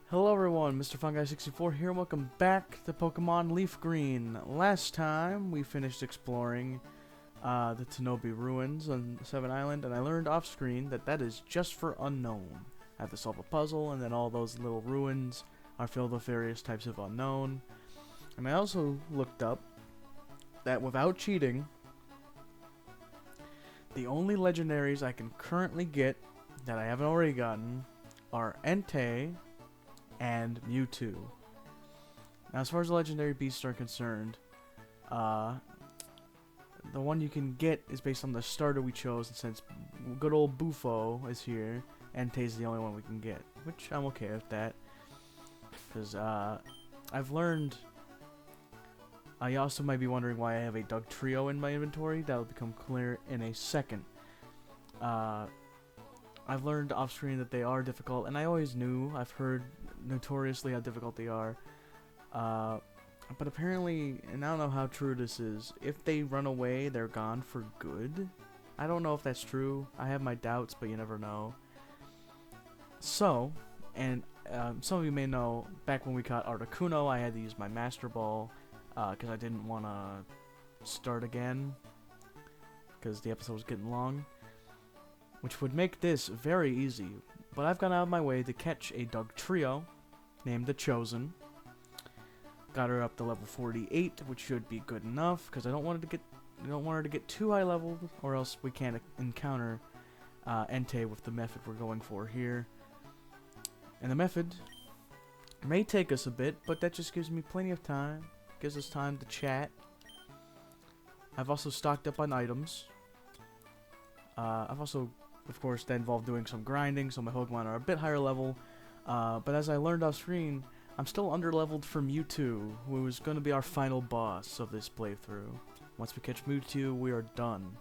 Hello everyone, Mr. Fungi64 here, and welcome back to Pokemon Leaf Green. Last time, we finished exploring the Tanobi ruins on Seven Island, and I learned off-screen that that is just for unknown. I have to solve a puzzle, and then all those little ruins are filled with various types of unknown. And I also looked up that without cheating, the only legendaries I can currently get that I haven't already gotten are Entei and Mewtwo. Now, as far as the legendary beasts are concerned, the one you can get is based on the starter we chose, and since good old Bufo is here, Entei's the only one we can get, which I'm okay with that, because I've learned. You also might be wondering why I have a Doug Trio in my inventory. That'll become clear in a second. I've learned off-screen that they are difficult, and I always knew. I've heard notoriously how difficult they are. But apparently, and I don't know how true this is, if they run away, they're gone for good. I don't know if that's true. I have my doubts, but you never know. So, and some of you may know, back when we caught Articuno, I had to use my Master Ball, because I didn't want to start again, because the episode was getting long, which would make this very easy. But I've gone out of my way to catch a Doug Trio named the Chosen. Got her up to level 48, which should be good enough, because I don't want her to get too high leveled, or else we can't encounter Entei with the method we're going for here. And the method may take us a bit, but that just gives me plenty of time. Gives us time to chat. I've also stocked up on items. I've also, of course, that involved doing some grinding, so my Pokemon are a bit higher level. But as I learned off screen, I'm still under-leveled for Mewtwo, who is going to be our final boss of this playthrough. Once we catch Mewtwo, we are done.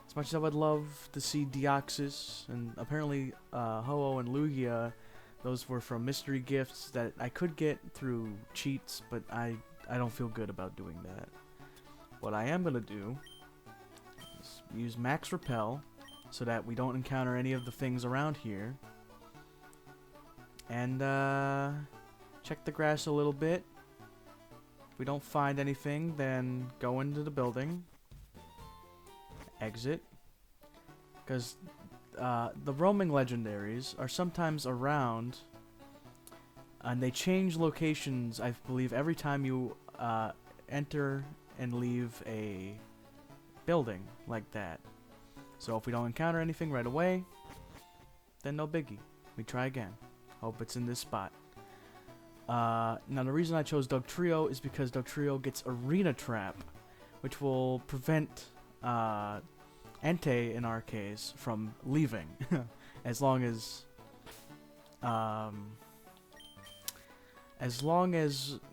As much as I would love to see Deoxys, and apparently Ho-Oh and Lugia, those were from mystery gifts that I could get through cheats, but I don't feel good about doing that. What I am going to do is use Max Repel, so that we don't encounter any of the things around here. And check the grass a little bit. If we don't find anything, then go into the building. Exit. Because the roaming legendaries are sometimes around, and they change locations, I believe, every time you enter and leave a building like that. So if we don't encounter anything right away, then no biggie. We try again. Hope it's in this spot. Now the reason I chose Doug Trio is because Doug Trio gets Arena Trap, which will prevent Entei, in our case, from leaving. as long as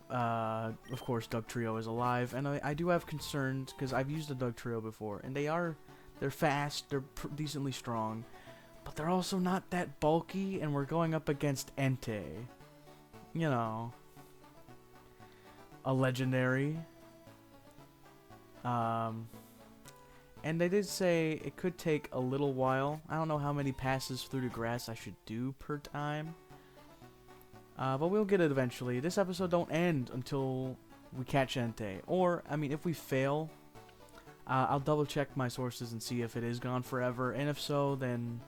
of course Doug Trio is alive. And I do have concerns, because I've used the Doug Trio before, and they're fast, they're decently strong, but they're also not that bulky, and we're going up against Entei. You know, a legendary. And they did say it could take a little while. I don't know how many passes through the grass I should do per time. But we'll get it eventually. This episode don't end until we catch Entei. Or, I mean, if we fail, I'll double check my sources and see if it is gone forever. And if so, then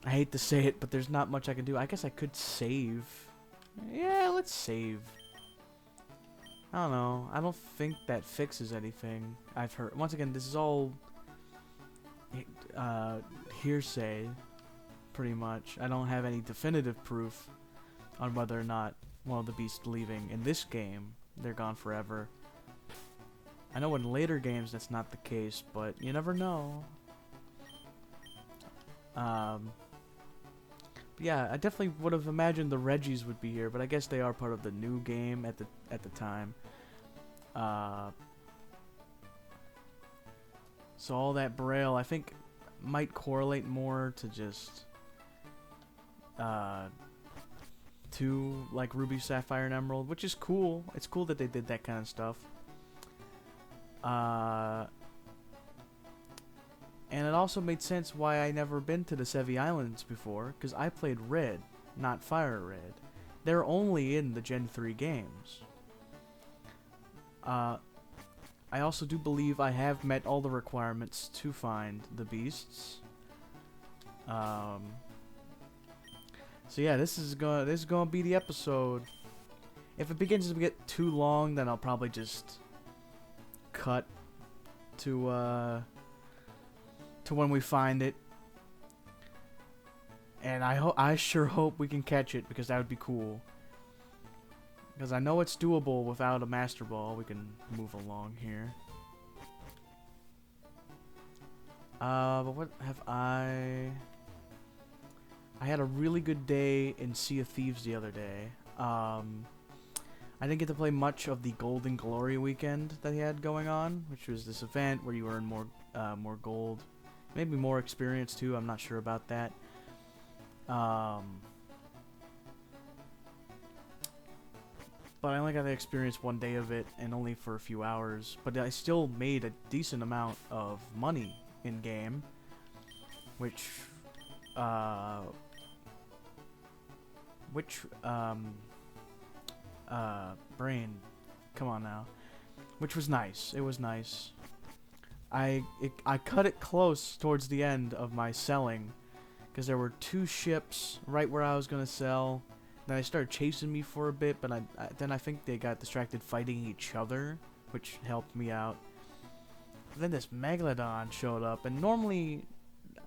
I hate to say it, but there's not much I can do. I guess I could save. Yeah, let's save. I don't know. I don't think that fixes anything. I've heard. Once again, this is all hearsay, pretty much. I don't have any definitive proof on whether or not one of the beasts leaving in this game, they're gone forever. I know in later games that's not the case, but you never know. Yeah, I definitely would have imagined the Reggies would be here, but I guess they are part of the new game at the time. So all that Braille, I think, might correlate more to just to like Ruby, Sapphire, and Emerald, which is cool. It's cool that they did that kind of stuff. And it also made sense why I never been to the Sevi Islands before, because I played Red, not Fire Red. They're only in the Gen 3 games. I also do believe I have met all the requirements to find the beasts. So yeah, this is gonna be the episode. If it begins to get too long, then I'll probably just cut to when we find it. And I sure hope we can catch it, because that would be cool. Because I know it's doable without a Master Ball. We can move along here. But what have I had a really good day in Sea of Thieves the other day. I didn't get to play much of the Golden Glory weekend that he had going on, which was this event where you earn more gold, maybe more experience too. I'm not sure about that. But I only got to experience one day of it, and only for a few hours. But I still made a decent amount of money in game, which brain, come on now. Which was nice. It was nice. I cut it close towards the end of my selling, because there were 2 ships right where I was gonna sell. Then they started chasing me for a bit, but then I think they got distracted fighting each other, which helped me out. But then this Megalodon showed up, and normally,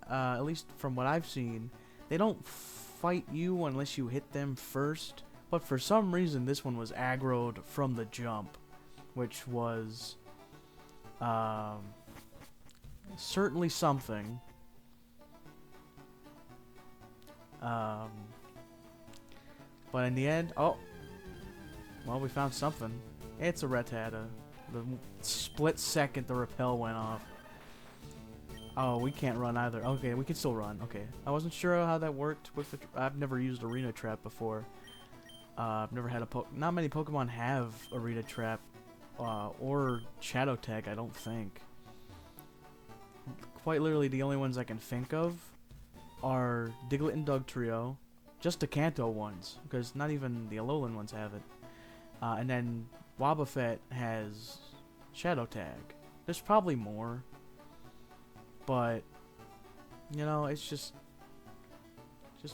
at least from what I've seen, they don't fight you unless you hit them first. But for some reason, this one was aggroed from the jump, which was certainly something. But in the end, oh, well, we found something. It's a Rattata. The split second the rappel went off. Oh, we can't run either. Okay, we can still run. Okay, I wasn't sure how that worked with the. I've never used Arena Trap before. I've never had not many Pokemon have Arena Trap or Shadow Tag. I don't think. Quite literally, the only ones I can think of are Diglett and Dugtrio. Just the Kanto ones, because not even the Alolan ones have it. And then Wobbuffet has Shadow Tag. There's probably more, but you know, it's just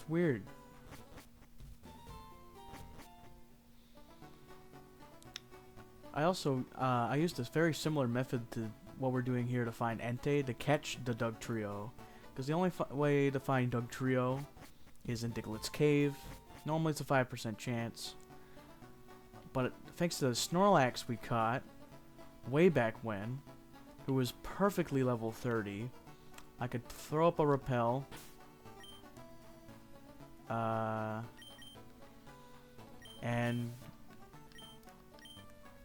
weird. I also I used a very similar method to what we're doing here to find Entei, to catch the Dugtrio, because the only way to find Dugtrio is in Diglett's Cave. Normally it's a 5% chance. But thanks to the Snorlax we caught way back when, who was perfectly level 30, I could throw up a repel. And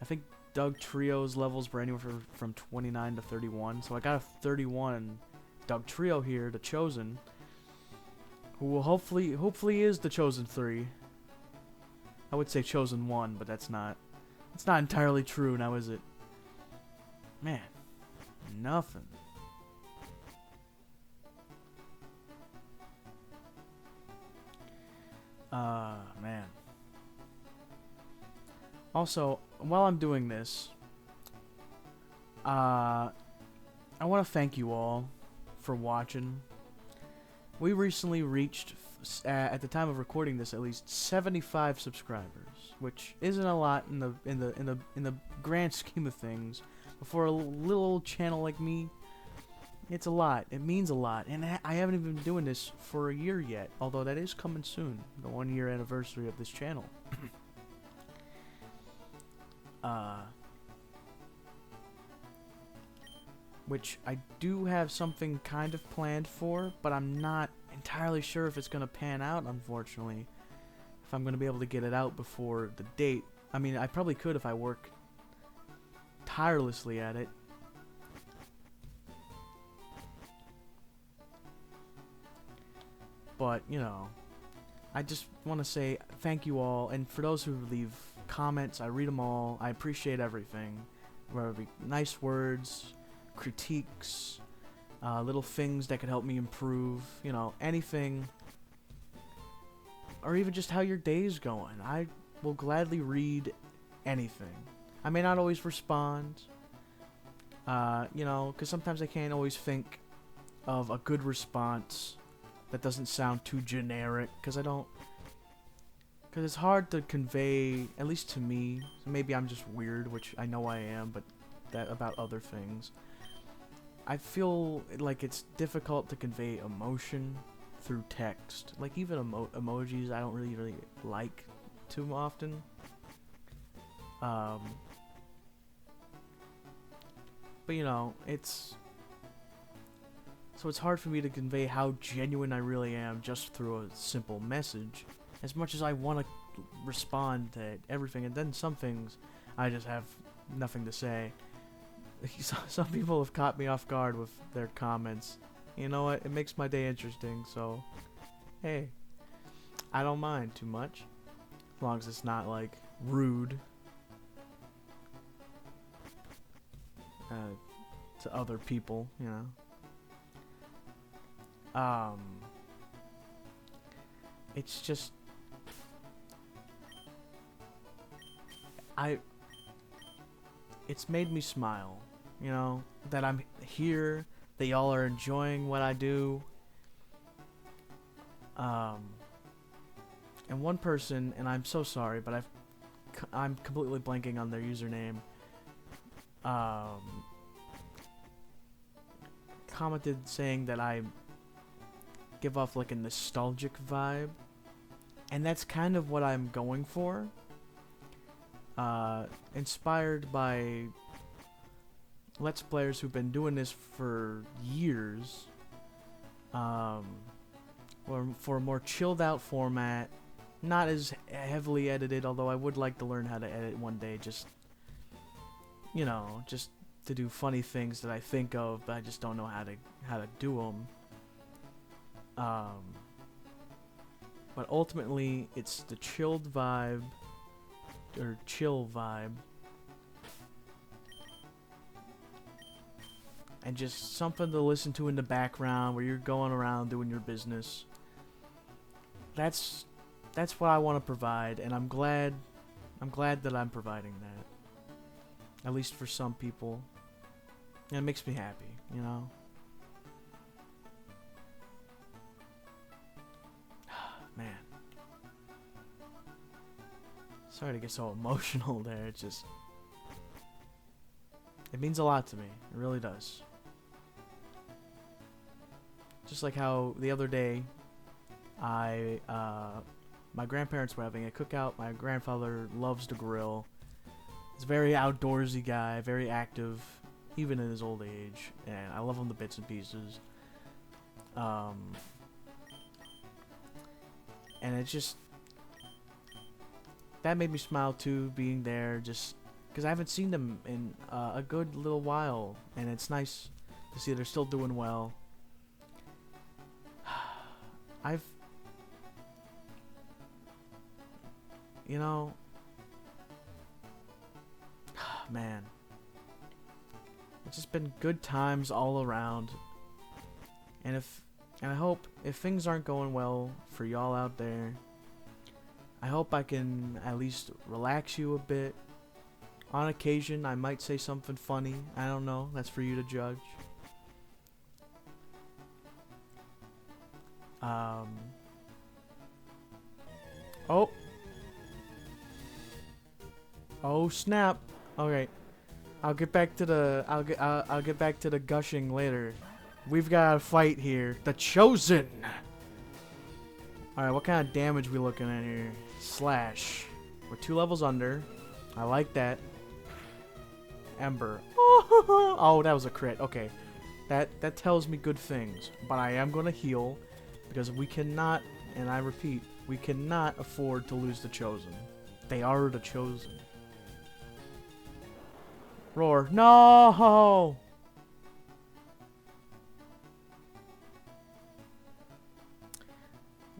I think Dugtrio's levels were anywhere from 29 to 31. So I got a 31 Dugtrio here, the Chosen, who will hopefully is the Chosen 3. I would say Chosen 1, but it's not entirely true now, is it? Man, nothing. Man. Also, while I'm doing this, I want to thank you all for watching. We recently reached, at the time of recording this, at least 75 subscribers, which isn't a lot in the grand scheme of things. But for a little old channel like me, it's a lot. It means a lot, and I haven't even been doing this for a year yet. Although that is coming soon, the 1-year anniversary of this channel. Which I do have something kind of planned for, but I'm not entirely sure if it's going to pan out, unfortunately. If I'm going to be able to get it out before the date. I mean, I probably could if I work tirelessly at it. But, you know, I just want to say thank you all, and for those who leave comments, I read them all. I appreciate everything. Whether it be nice words, critiques, little things that could help me improve, you know, anything. or even just how your day's going. I will gladly read anything. I may not always respond, you know, because sometimes I can't always think of a good response that doesn't sound too generic, because it's hard to convey, at least to me. Maybe I'm just weird, which I know I am, but that about other things. I feel like it's difficult to convey emotion through text. Like, even emojis I don't really like too often. But you know, it's hard for me to convey how genuine I really am just through a simple message. As much as I want to respond to everything, and then some things I just have nothing to say. Some people have caught me off guard with their comments. You know what? It makes my day interesting, so hey, I don't mind too much. As long as it's not, like, rude to other people, you know. It's just... It's made me smile, you know, that I'm here, that y'all are enjoying what I do. And one person, and I'm so sorry, but I'm completely blanking on their username, commented saying that I give off like a nostalgic vibe, and that's kind of what I'm going for. Inspired by Let's Players who've been doing this for years, or for a more chilled out format, not as heavily edited, although I would like to learn how to edit one day, just, you know, just to do funny things that I think of, but I just don't know how to do them. But ultimately, it's the chilled vibe, or chill vibe, and just something to listen to in the background where you're going around doing your business. That's what I want to provide, and I'm glad that I'm providing that. At least for some people. And it makes me happy, you know? Man. Sorry to get so emotional there. It means a lot to me. It really does. Just like how the other day, my grandparents were having a cookout. My grandfather loves to grill. He's a very outdoorsy guy, very active, even in his old age, and I love him to bits and pieces. And it just, that made me smile too, being there, just because I haven't seen them in a good little while, and it's nice to see they're still doing well. You know, man, it's just been good times all around, and I hope if things aren't going well for y'all out there, I hope I can at least relax you a bit. On occasion, I might say something funny. I don't know. That's for you to judge. Oh. Oh snap. Okay. I'll get back to the I'll get back to the gushing later. We've got a fight here. The Chosen. All right, what kind of damage we looking at here? Slash. We're 2 levels under. I like that. Ember. Oh, that was a crit. Okay. That tells me good things. But I am going to heal because we cannot, and I repeat, we cannot afford to lose the Chosen. They are the Chosen. Roar. No!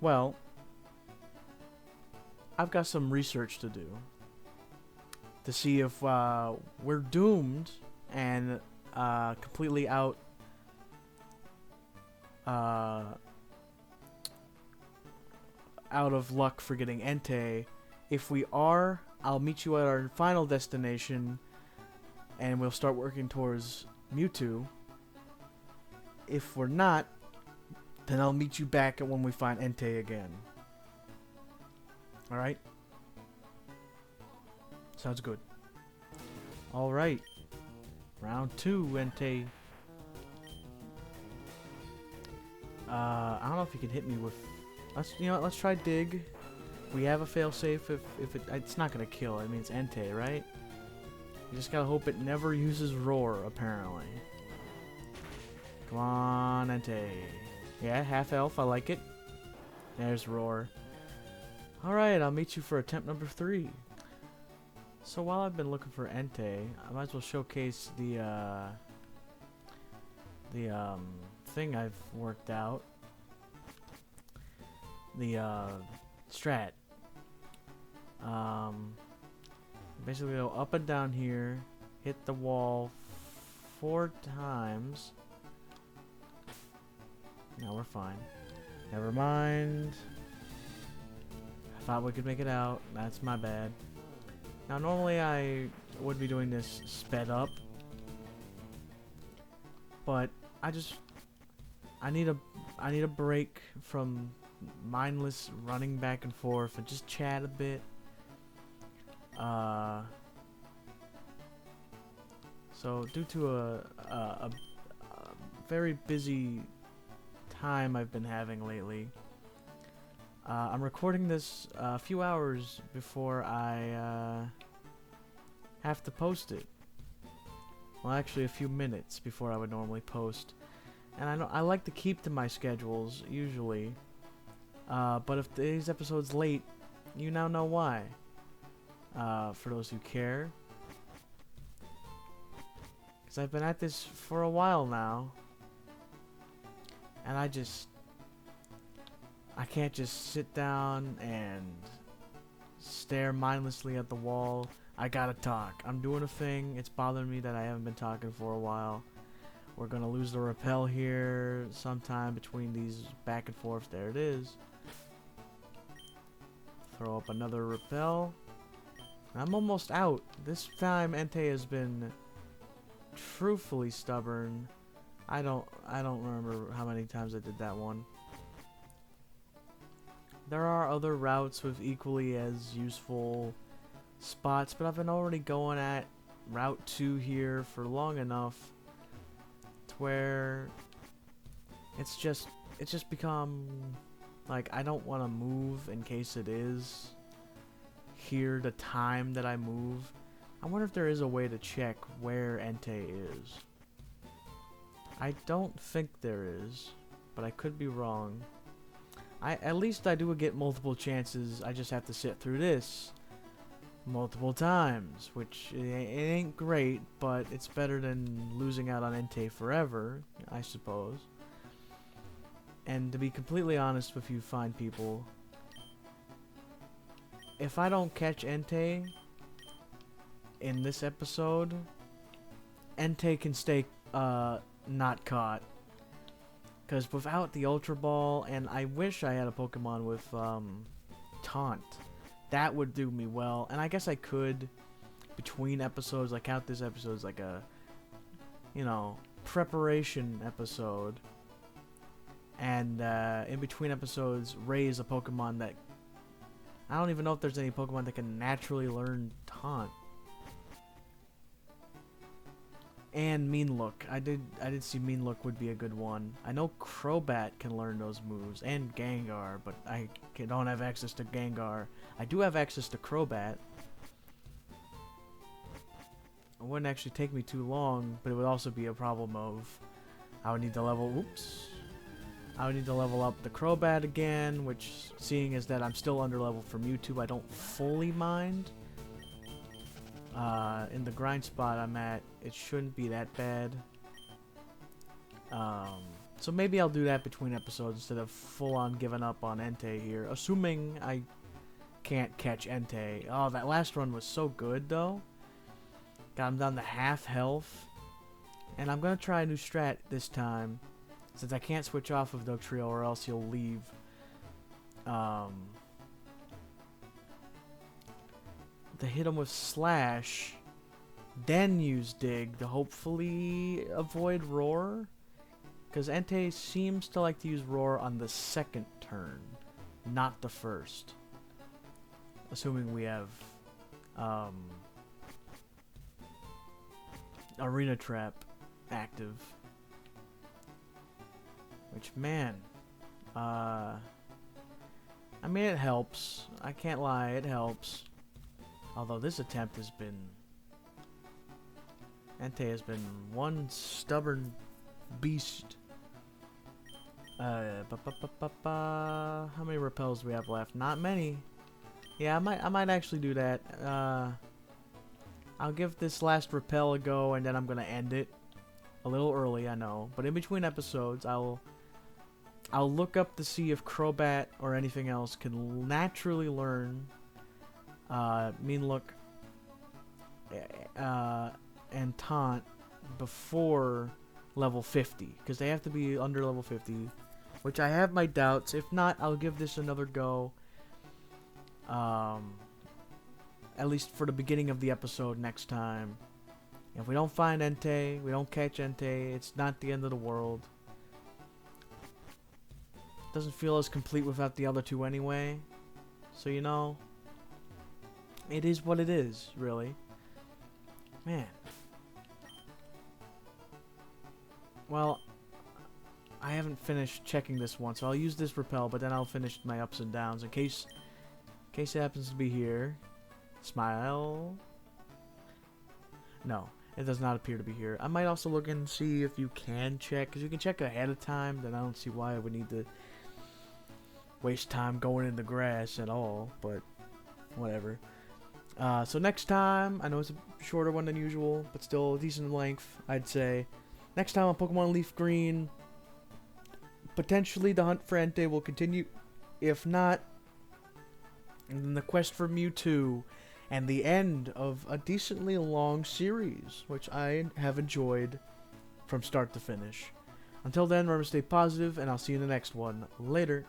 Well, I've got some research to do to see if we're doomed and completely out out of luck for getting Entei. If we are, I'll meet you at our final destination, and we'll start working towards Mewtwo. If we're not, then I'll meet you back at when we find Entei again. Alright? Sounds good. Alright. Round 2, Entei. I don't know if you can hit me with... Let's try Dig. We have a failsafe if it's not gonna kill. I mean, it's Entei, right? You just gotta hope it never uses Roar, apparently. Come on, Entei. Yeah, half elf, I like it. There's Roar. Alright, I'll meet you for attempt number 3. So while I've been looking for Entei, I might as well showcase the thing I've worked out. The strat. Basically go up and down here, hit the wall 4 times. No, we're fine. Never mind. I thought we could make it out. That's my bad. Now, normally I would be doing this sped up, but I need a break from mindless running back and forth and just chat a bit. So due to a very busy time I've been having lately, I'm recording this a few hours before I have to post it. Well, actually a few minutes before I would normally post. And I know I like to keep to my schedules usually. But if today's episode's late, you now know why. For those who care. Because I've been at this for a while now. And I can't just sit down and stare mindlessly at the wall. I gotta talk. I'm doing a thing. It's bothering me that I haven't been talking for a while. We're gonna lose the rappel here sometime between these back and forth. There it is. Throw up another rappel. I'm almost out. This time Entei has been truthfully stubborn. I don't remember how many times I did that one. There are other routes with equally as useful spots, but I've been already going at Route 2 here for long enough to where it's just become like I don't want to move in case it is here the time that I move. I wonder if there is a way to check where Entei is. I don't think there is, but I could be wrong. At least I do get multiple chances. I just have to sit through this multiple times, which it ain't great, but it's better than losing out on Entei forever, I suppose. And to be completely honest with you fine people, if I don't catch Entei in this episode, Entei can stay not caught. Because without the Ultra Ball, and I wish I had a Pokemon with Taunt, that would do me well. And I guess I could, between episodes, like count this episode as like a, preparation episode. And in between episodes, raise a Pokemon that, I don't even know if there's any Pokemon that can naturally learn Taunt. And Mean Look. I did see Mean Look would be a good one. I know Crobat can learn those moves, and Gengar, but I don't have access to Gengar. I do have access to Crobat. It wouldn't actually take me too long, but it would also be a problem of I would need to level up the Crobat again, which, seeing as that I'm still under level for Mewtwo, I don't fully mind. In the grind spot I'm at, it shouldn't be that bad. So maybe I'll do that between episodes instead of full-on giving up on Entei here, assuming I can't catch Entei. Oh, that last run was so good, though. Got him down to half health. And I'm going to try a new strat this time, since I can't switch off of Dugtrio or else he'll leave. to hit him with Slash, then use Dig to hopefully avoid Roar. Because Entei seems to like to use Roar on the second turn, not the first. Assuming we have Arena Trap active. Which, man, I mean, it helps. I can't lie, it helps. Although this attempt has been... Entei has been one stubborn beast. How many repels do we have left? Not many. Yeah, I might actually do that. I'll give this last repel a go, and then I'm gonna end it a little early, I know. But in between episodes, I'll look up to see if Crobat or anything else can naturally learn Mean Look and Taunt before level 50, because they have to be under level 50, which I have my doubts. If not, I'll give this another go, at least for the beginning of the episode next time. If we don't find Entei, we don't catch Entei, it's not the end of the world. Doesn't feel as complete without the other two anyway, so you know, it is what it is, really. Man. Well, I haven't finished checking this one, so I'll use this repel, but then I'll finish my ups and downs in case it happens to be here. Smile. No, it does not appear to be here. I might also look and see if you can check, because you can check ahead of time, then I don't see why I would need to waste time going in the grass at all, but whatever. So next time, I know it's a shorter one than usual, but still a decent length, I'd say. Next time on Pokemon Leaf Green, potentially the hunt for Entei will continue. If not, then the quest for Mewtwo and the end of a decently long series, which I have enjoyed from start to finish. Until then, remember to stay positive, and I'll see you in the next one. Later.